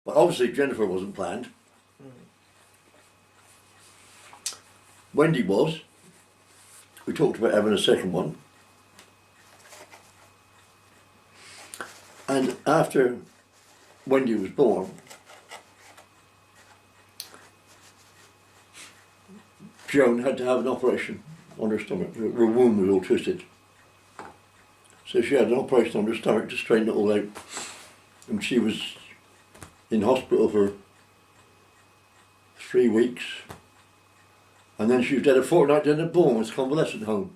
But obviously Jennifer wasn't planned. Wendy was. We talked about having a second one. And after Wendy was born, Joan had to have an operation on her stomach. Her womb was all twisted. So she had an operation on her stomach to straighten it all out. And she was in hospital for 3 weeks. And then she was dead a fortnight in a Bournemouth convalescent home.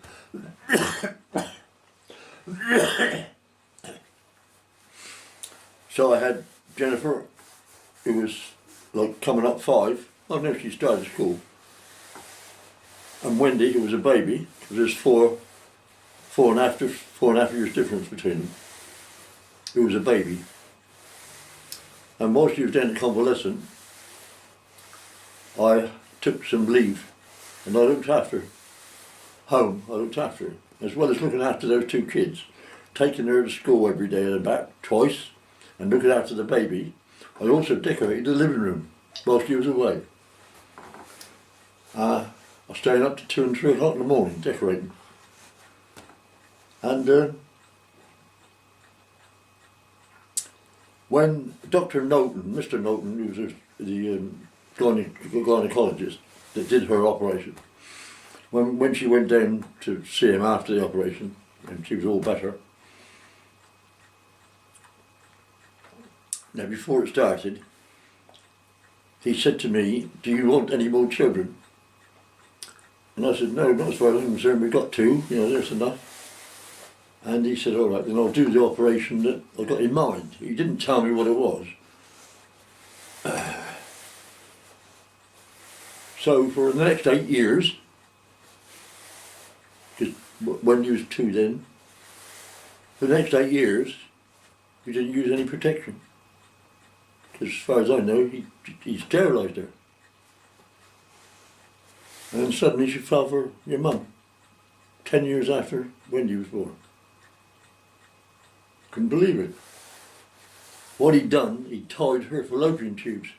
So I had Jennifer, who was like coming up 5. I know she started school. And Wendy, who was a baby, because there's four and a half years difference between them, who was a baby. And while she was down at convalescent, I took some leave and I looked after her. Home, I looked after her, as well as looking after those 2 kids, taking her to school every day and back, twice, and looking after the baby. I also decorated the living room while she was away. I was staying up to 2 and 3 o'clock in the morning decorating. And when Dr. Norton, Mr. Norton, who was the gynaecologist that did her operation, when she went down to see him after the operation, and she was all better, now before it started, he said to me, "Do you want any more children?" And I said, "No, not as far as I'm concerned, we've got 2, there's enough." And he said, "All right, then I'll do the operation that I got in mind." He didn't tell me what it was. So for the next 8 years, because when you was 2 then, for the next 8 years, we didn't use any protection. Because as far as I know, he sterilised her. And then suddenly she fell for your mum, 10 years after Wendy was born. Couldn't believe it. What he'd done, he tied her fallopian tubes.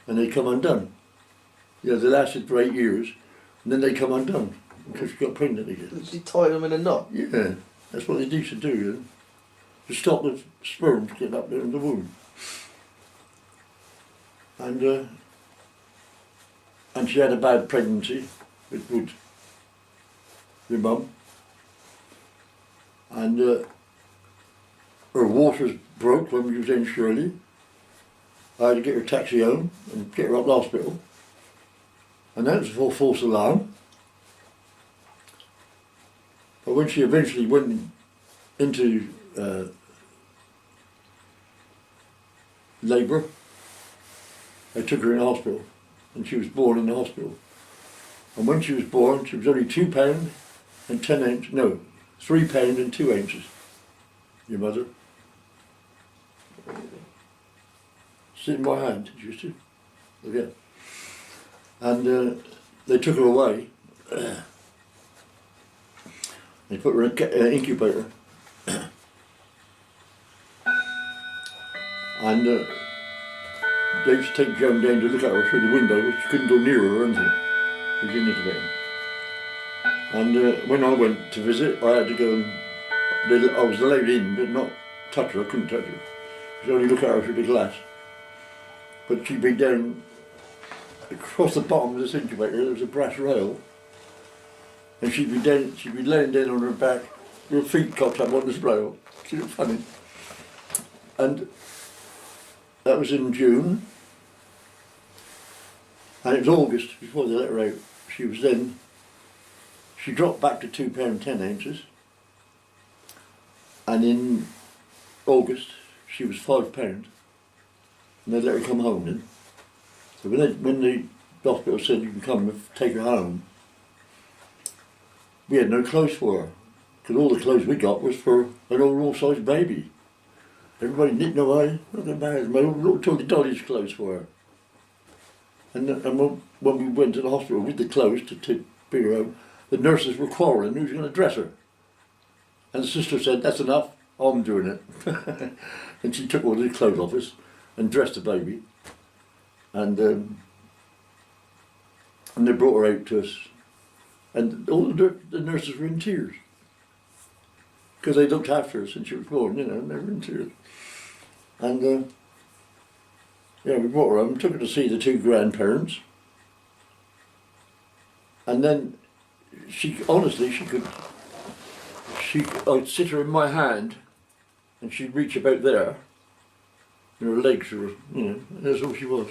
And they come undone. They lasted for 8 years, and then they come undone, because she got pregnant again. She tied them in a knot? Yeah, that's what they used to do, to stop the sperms getting up there in the womb. And she had a bad pregnancy with your mum. And her waters broke when we was in Shirley. I had to get her a taxi home and get her up to the hospital. And that was for false alarm. But when she eventually went into labour, I took her in the hospital, and she was born in the hospital. And when she was born, she was only £2 and 10 ounces, no, £3 and 2 ounces. Your mother. Sit in my hand, she used to. Look at. And they took her away. They put her in an incubator. And they used to take Joan down to look at her through the window, but she couldn't go near her or anything. She was in the incubator. And when I went to visit, I had to go and I was allowed in, but not touch her. I couldn't touch her. I could only look at her through the glass. But she'd be down across the bottom of this incubator. There was a brass rail, and she'd be laying down on her back, with her feet cocked up on this rail. She was funny. And that was in June, and it was August before they let her out. She dropped back to £2 10 ounces, and in August she was £5, and they let her come home then. So when the hospital said you can come and take her home, we had no clothes for her, because all the clothes we got was for an all-size baby. Everybody knitting away, look at that, my little Tony Dolly's clothes for her. And when we went to the hospital with the clothes to bring her home, the nurses were quarrelling who's going to dress her. And the sister said, "That's enough, I'm doing it." And she took all the clothes off us and dressed the baby. And they brought her out to us. And all the nurses were in tears. Because they looked after her since she was born, you know, and they were in tears. And yeah, we brought her home, took her to see the two grandparents. And then I'd sit her in my hand and she'd reach about there. And her legs were, you know, that's all she was.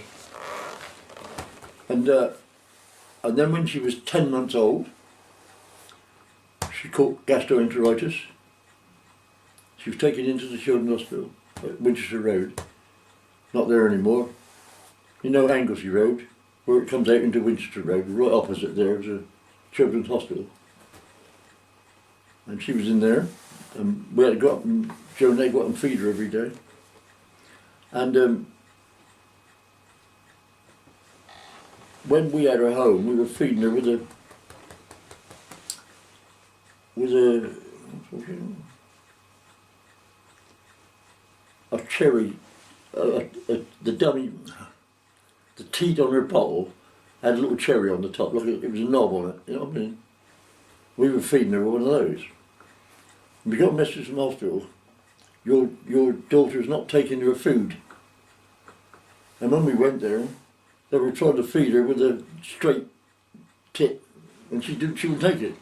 And then when she was 10 months old, she caught gastroenteritis. She was taken into the Children's Hospital at Winchester Road. Not there anymore. You know Anglesey Road, where it comes out into Winchester Road, right opposite there is a Children's Hospital. And she was in there, and we had to go up and Joe and they go up and feed her every day. And when we had her home, we were feeding her with a cherry, the dummy, the teat on her bottle had a little cherry on the top, like it was a knob on it, you know what I mean? We were feeding her one of those. And we got a message from the hospital, your daughter's not taking her food. And when we went there, they were trying to feed her with a straight tit, and she wouldn't take it.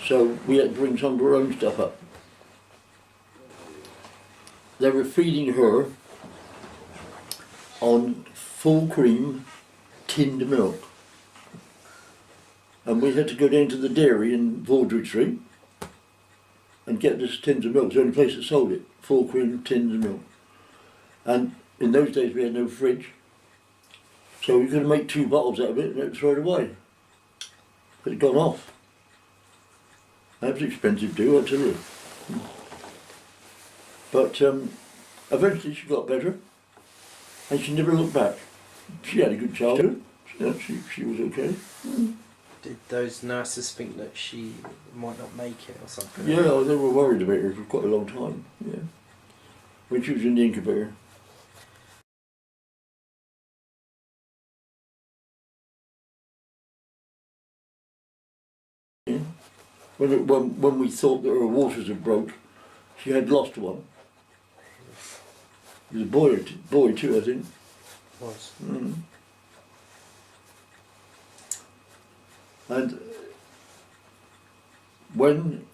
So we had to bring some of her own stuff up. They were feeding her on full cream tinned milk. And we had to go down to the dairy in Vaudrey Street and get this tins of milk. It's the only place that sold it, full cream tins of milk. And in those days we had no fridge. So we could make 2 bottles out of it and it throw it away. It had gone off. That was expensive too, I tell you. But eventually she got better and she never looked back. She had a good childhood. Yeah, she was okay. Did those nurses think that she might not make it or something? Yeah, they were worried about her for quite a long time. Yeah, when she was in the incubator. Yeah. When we thought that her waters had broke, she had lost one. It was a boy too, I think. Was. Mm. And when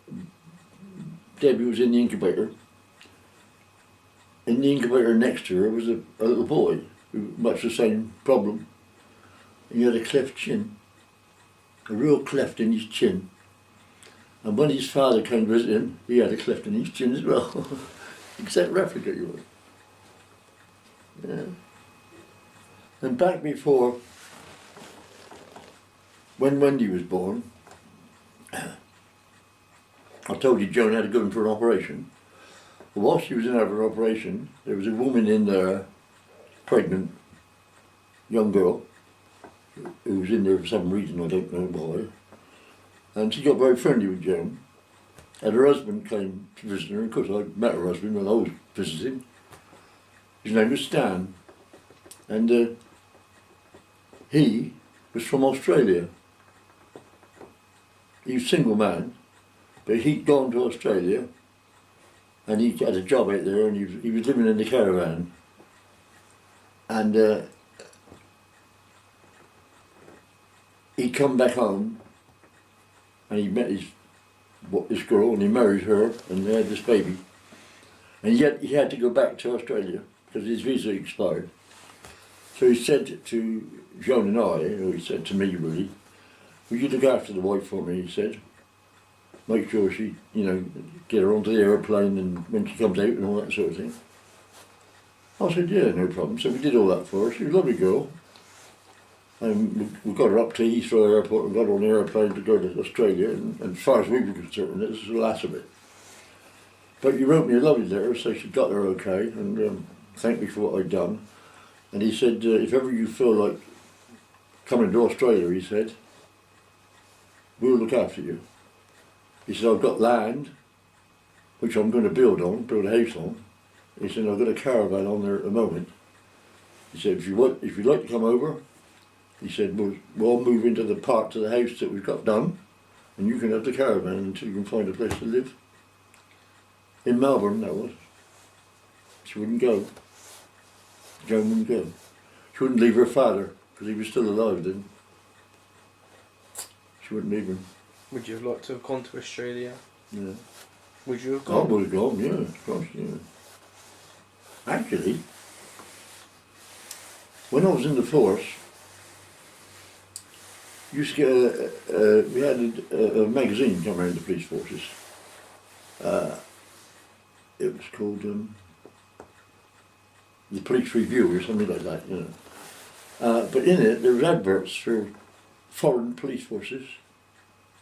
Debbie was in the incubator next to her was a little boy with much the same problem. He had a cleft chin, a real cleft in his chin. And when his father came to visit him, he had a cleft in his chin as well. Exact replica you were. Yeah. And back before, when Wendy was born, I told you Joan had to go in for an operation. Well, while she was in for an operation, there was a woman in there, pregnant, young girl, who was in there for some reason, I don't know why. And she got very friendly with Joan. And her husband came to visit her, and of course I met her husband when I was visiting. His name was Stan. And he was from Australia. He was a single man, but he'd gone to Australia and he had a job out there and he was living in the caravan. And he'd come back home and he met this girl and he married her and they had this baby. And yet he had to go back to Australia because his visa expired. So he said to Joan and I, or he said to me really, "Will you look after the wife for me?" he said. "Make sure she, you know, get her onto the aeroplane and when she comes out and all that sort of thing." I said, "Yeah, no problem." So we did all that for her. She was a lovely girl. And we got her up to Heathrow Airport and got her on the aeroplane to go to Australia. And as far as we were concerned, this was the last of it. But he wrote me a lovely letter, so she got there okay and thanked me for what I'd done. And he said, if ever you feel like coming to Australia, he said, we'll look after you. He said, I've got land, which I'm going to build a house on, He said, I've got a caravan on there at the moment. He said, if you'd like to come over, he said, we'll move into the part of the house that we've got done, and you can have the caravan until you can find a place to live. In Melbourne, that was. She wouldn't go. Joan wouldn't go. She wouldn't leave her father, because he was still alive then. She wouldn't leave him. Would you have liked to have gone to Australia? Yeah. Would you have I gone? would have gone, yeah, of course, yeah. Actually, when I was in the force, used to get we had a magazine come around the police forces. It was called the Police Review or something like that, you know. But in it, there was adverts for foreign police forces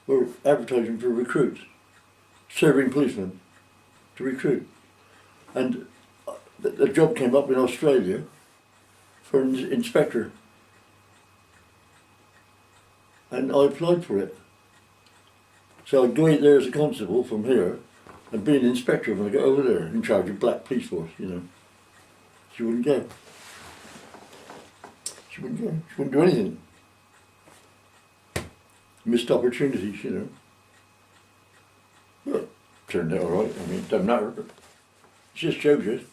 were advertising for recruits, serving policemen to recruit. And the job came up in Australia for an inspector. And I applied for it. So I'd go out there as a constable from here and be an inspector when I got over there in charge of black police force, you know. She wouldn't go. She wouldn't go. She wouldn't do anything. Missed opportunities, you know. But turned out all right. I mean, it doesn't matter. But it just shows you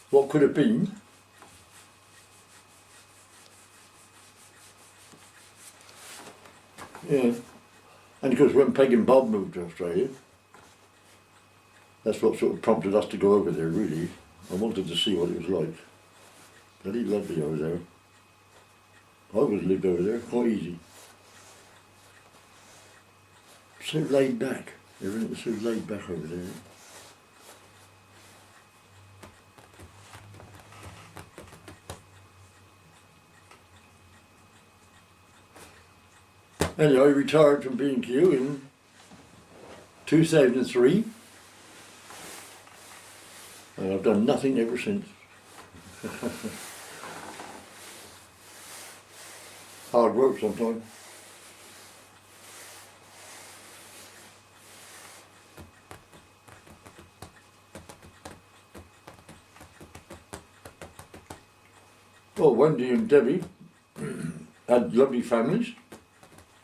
what could have been. Yeah. And of course, when Peg and Bob moved to Australia, that's what sort of prompted us to go over there, really. I wanted to see what it was like. Bloody lovely over there. I always lived over there, quite easy. So laid back. Everything was so laid back over there. Anyway, I retired from B&Q in 2003. And I've done nothing ever since. Hard work sometimes. Well, Wendy and Debbie had lovely families,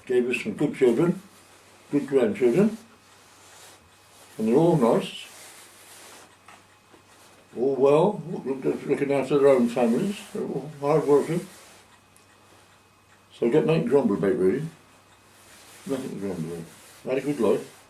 gave us some good children, good grandchildren, and they're all nice, all well, looking after their own families, they're all hard working. So I got nothing to grumble about really, nothing to grumble about. I had a good life.